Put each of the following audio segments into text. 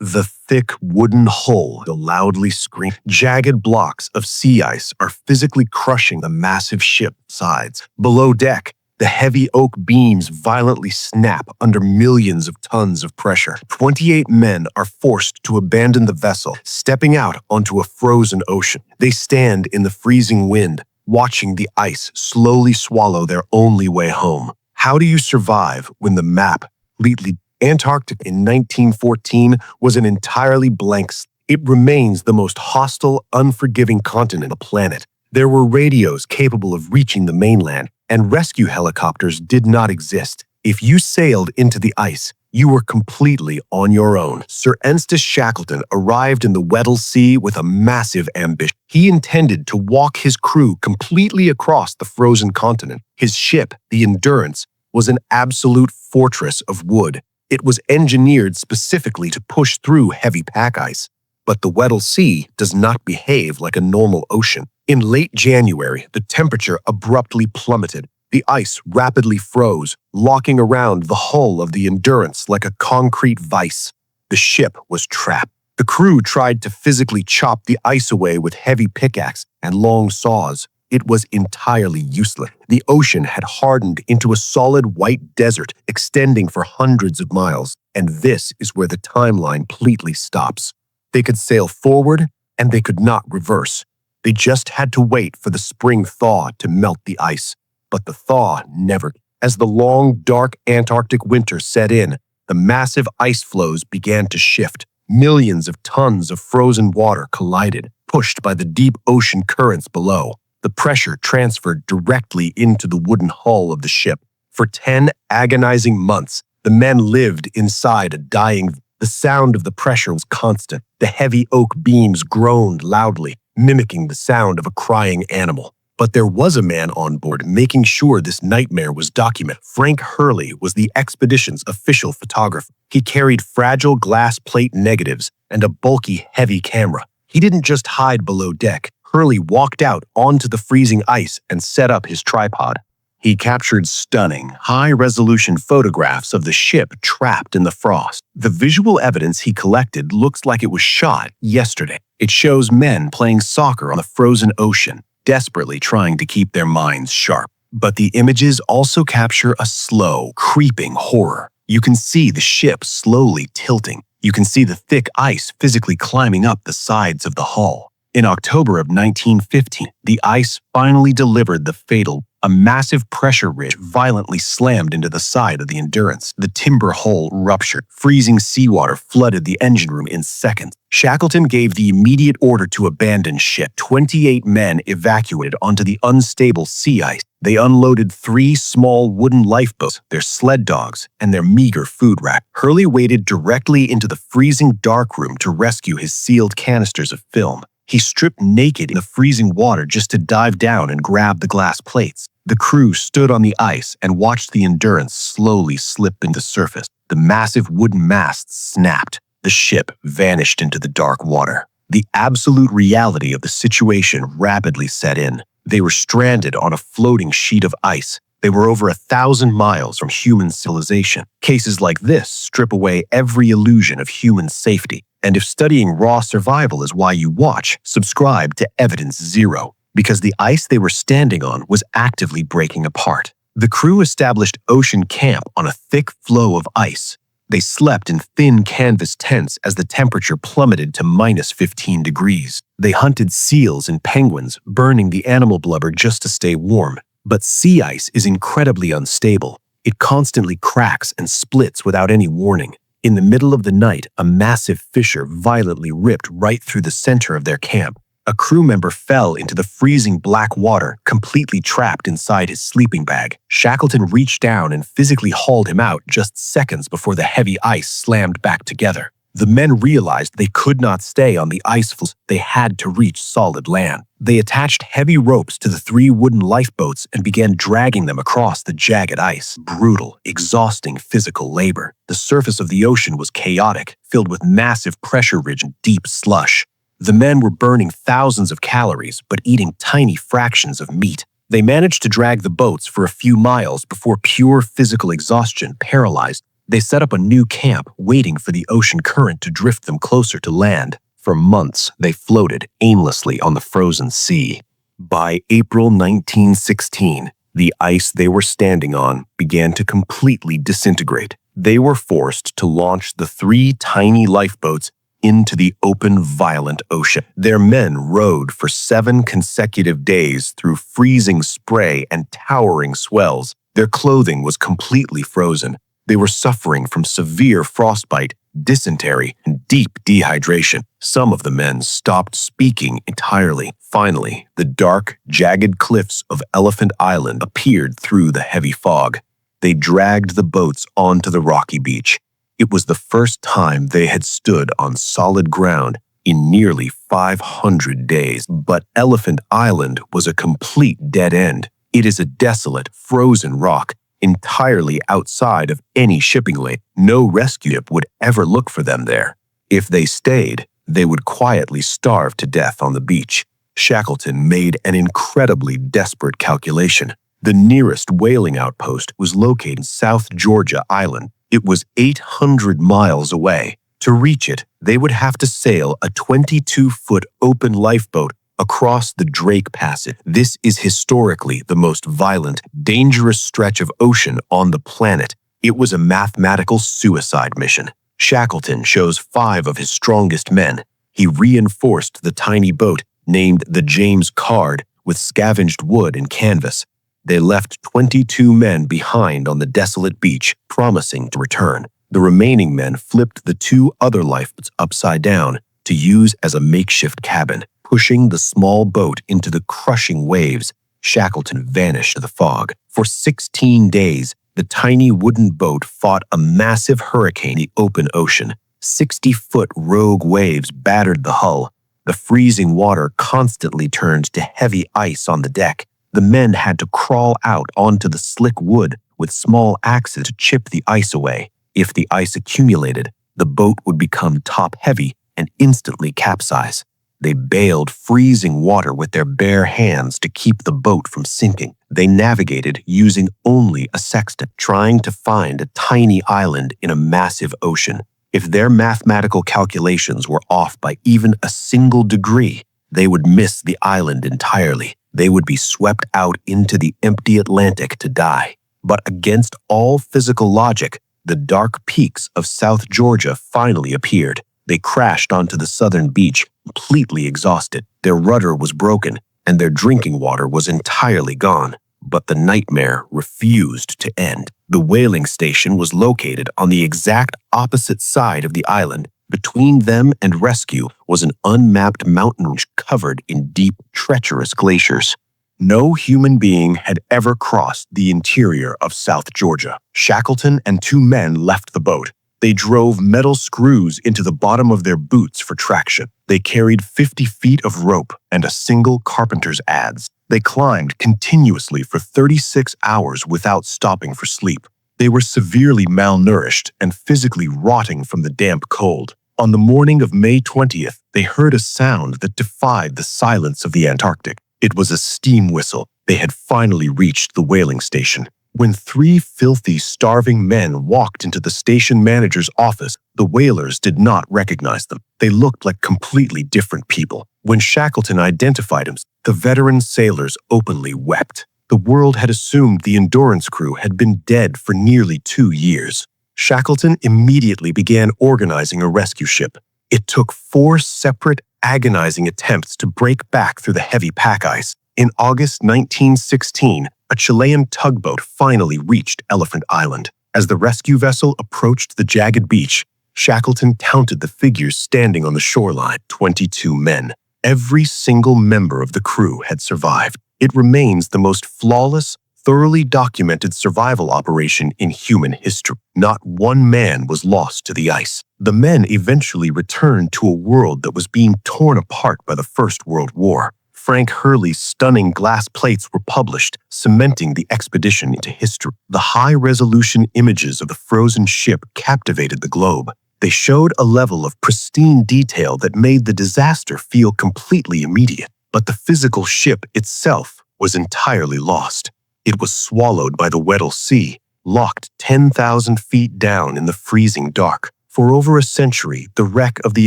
The thick wooden hull loudly screamed. Jagged blocks of sea ice are physically crushing the massive ship's sides. Below deck, the heavy oak beams violently snap under millions of tons of pressure. 28 men are forced to abandon the vessel, stepping out onto a frozen ocean. They stand in the freezing wind, watching the ice slowly swallow their only way home. How do you survive when the map completely Antarctica in 1914 was an entirely blank slate? It remains the most hostile, unforgiving continent on the planet. There were radios capable of reaching the mainland, and rescue helicopters did not exist. If you sailed into the ice, you were completely on your own. Sir Ernest Shackleton arrived in the Weddell Sea with a massive ambition. He intended to walk his crew completely across the frozen continent. His ship, the Endurance, was an absolute fortress of wood. It was engineered specifically to push through heavy pack ice. But the Weddell Sea does not behave like a normal ocean. In late January, the temperature abruptly plummeted. The ice rapidly froze, locking around the hull of the Endurance like a concrete vice. The ship was trapped. The crew tried to physically chop the ice away with heavy pickaxes and long saws. It was entirely useless. The ocean had hardened into a solid white desert extending for hundreds of miles, and this is where the timeline completely stops. They could sail forward, and they could not reverse. They just had to wait for the spring thaw to melt the ice. But the thaw never came. As the long, dark Antarctic winter set in, the massive ice floes began to shift. Millions of tons of frozen water collided, pushed by the deep ocean currents below. The pressure transferred directly into the wooden hull of the ship. For 10 agonizing months, the men lived inside a dying. The sound of the pressure was constant. The heavy oak beams groaned loudly, mimicking the sound of a crying animal. But there was a man on board making sure this nightmare was documented. Frank Hurley was the expedition's official photographer. He carried fragile glass plate negatives and a bulky, heavy camera. He didn't just hide below deck. Hurley walked out onto the freezing ice and set up his tripod. He captured stunning, high-resolution photographs of the ship trapped in the frost. The visual evidence he collected looks like it was shot yesterday. It shows men playing soccer on the frozen ocean, desperately trying to keep their minds sharp. But the images also capture a slow, creeping horror. You can see the ship slowly tilting. You can see the thick ice physically climbing up the sides of the hull. In October of 1915, the ice finally delivered the fatal. A massive pressure ridge violently slammed into the side of the Endurance. The timber hull ruptured. Freezing seawater flooded the engine room in seconds. Shackleton gave the immediate order to abandon ship. 28 men evacuated onto the unstable sea ice. They unloaded 3 small wooden lifeboats, their sled dogs, and their meager food rack. Hurley waded directly into the freezing darkroom to rescue his sealed canisters of film. He stripped naked in the freezing water just to dive down and grab the glass plates. The crew stood on the ice and watched the Endurance slowly slip into surface. The massive wooden masts snapped. The ship vanished into the dark water. The absolute reality of the situation rapidly set in. They were stranded on a floating sheet of ice. They were over 1,000 miles from human civilization. Cases like this strip away every illusion of human safety. And if studying raw survival is why you watch, subscribe to Evidence Zero, because the ice they were standing on was actively breaking apart. The crew established ocean camp on a thick floe of ice. They slept in thin canvas tents as the temperature plummeted to minus 15 degrees. They hunted seals and penguins, burning the animal blubber just to stay warm. But sea ice is incredibly unstable. It constantly cracks and splits without any warning. In the middle of the night, a massive fissure violently ripped right through the center of their camp. A crew member fell into the freezing black water, completely trapped inside his sleeping bag. Shackleton reached down and physically hauled him out just seconds before the heavy ice slammed back together. The men realized they could not stay on the ice floes. They had to reach solid land. They attached heavy ropes to the 3 wooden lifeboats and began dragging them across the jagged ice. Brutal, exhausting physical labor. The surface of the ocean was chaotic, filled with massive pressure ridge and deep slush. The men were burning thousands of calories, but eating tiny fractions of meat. They managed to drag the boats for a few miles before pure physical exhaustion paralyzed. They set up a new camp, waiting for the ocean current to drift them closer to land. For months, they floated aimlessly on the frozen sea. By April 1916, the ice they were standing on began to completely disintegrate. They were forced to launch the 3 tiny lifeboats into the open, violent ocean. Their men rowed for 7 consecutive days through freezing spray and towering swells. Their clothing was completely frozen. They were suffering from severe frostbite, dysentery, and deep dehydration. Some of the men stopped speaking entirely. Finally, the dark, jagged cliffs of Elephant Island appeared through the heavy fog. They dragged the boats onto the rocky beach. It was the first time they had stood on solid ground in nearly 500 days. But Elephant Island was a complete dead end. It is a desolate, frozen rock, entirely outside of any shipping lane. No rescue ship would ever look for them there. If they stayed, they would quietly starve to death on the beach. Shackleton made an incredibly desperate calculation. The nearest whaling outpost was located in South Georgia Island. It was 800 miles away. To reach it, they would have to sail a 22-foot open lifeboat across the Drake Passage. This is historically the most violent, dangerous stretch of ocean on the planet. It was a mathematical suicide mission. Shackleton chose 5 of his strongest men. He reinforced the tiny boat, named the James Caird, with scavenged wood and canvas. They left 22 men behind on the desolate beach, promising to return. The remaining men flipped the 2 other lifeboats upside down to use as a makeshift cabin. Pushing the small boat into the crushing waves, Shackleton vanished in the fog. For 16 days, the tiny wooden boat fought a massive hurricane in the open ocean. 60-foot rogue waves battered the hull. The freezing water constantly turned to heavy ice on the deck. The men had to crawl out onto the slick wood with small axes to chip the ice away. If the ice accumulated, the boat would become top-heavy and instantly capsize. They bailed freezing water with their bare hands to keep the boat from sinking. They navigated using only a sextant, trying to find a tiny island in a massive ocean. If their mathematical calculations were off by even a single degree, they would miss the island entirely. They would be swept out into the empty Atlantic to die. But against all physical logic, the dark peaks of South Georgia finally appeared. They crashed onto the southern beach, completely exhausted. Their rudder was broken, and their drinking water was entirely gone. But the nightmare refused to end. The whaling station was located on the exact opposite side of the island. Between them and rescue was an unmapped mountain range covered in deep, treacherous glaciers. No human being had ever crossed the interior of South Georgia. Shackleton and 2 men left the boat. They drove metal screws into the bottom of their boots for traction. They carried 50 feet of rope and a single carpenter's adze. They climbed continuously for 36 hours without stopping for sleep. They were severely malnourished and physically rotting from the damp cold. On the morning of May 20th, they heard a sound that defied the silence of the Antarctic. It was a steam whistle. They had finally reached the whaling station. When 3 filthy, starving men walked into the station manager's office, the whalers did not recognize them. They looked like completely different people. When Shackleton identified him, the veteran sailors openly wept. The world had assumed the Endurance crew had been dead for nearly 2 years. Shackleton immediately began organizing a rescue ship. It took 4 separate, agonizing attempts to break back through the heavy pack ice. In August 1916, a Chilean tugboat finally reached Elephant Island. As the rescue vessel approached the jagged beach, Shackleton counted the figures standing on the shoreline: 22 men. Every single member of the crew had survived. It remains the most flawless, thoroughly documented survival operation in human history. Not one man was lost to the ice. The men eventually returned to a world that was being torn apart by the First World War. Frank Hurley's stunning glass plates were published, cementing the expedition into history. The high-resolution images of the frozen ship captivated the globe. They showed a level of pristine detail that made the disaster feel completely immediate. But the physical ship itself was entirely lost. It was swallowed by the Weddell Sea, locked 10,000 feet down in the freezing dark. For over a century, the wreck of the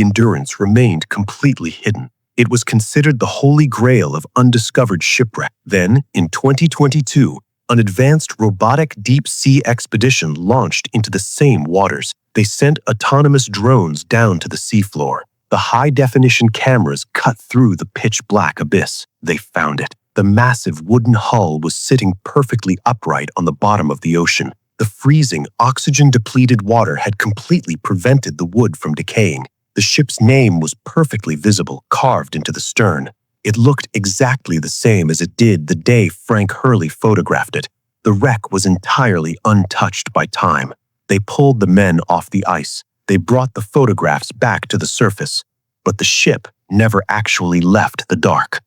Endurance remained completely hidden. It was considered the holy grail of undiscovered shipwreck. Then, in 2022, an advanced robotic deep-sea expedition launched into the same waters. They sent autonomous drones down to the seafloor. The high-definition cameras cut through the pitch-black abyss. They found it. The massive wooden hull was sitting perfectly upright on the bottom of the ocean. The freezing, oxygen-depleted water had completely prevented the wood from decaying. The ship's name was perfectly visible, carved into the stern. It looked exactly the same as it did the day Frank Hurley photographed it. The wreck was entirely untouched by time. They pulled the men off the ice. They brought the photographs back to the surface. But the ship never actually left the dark.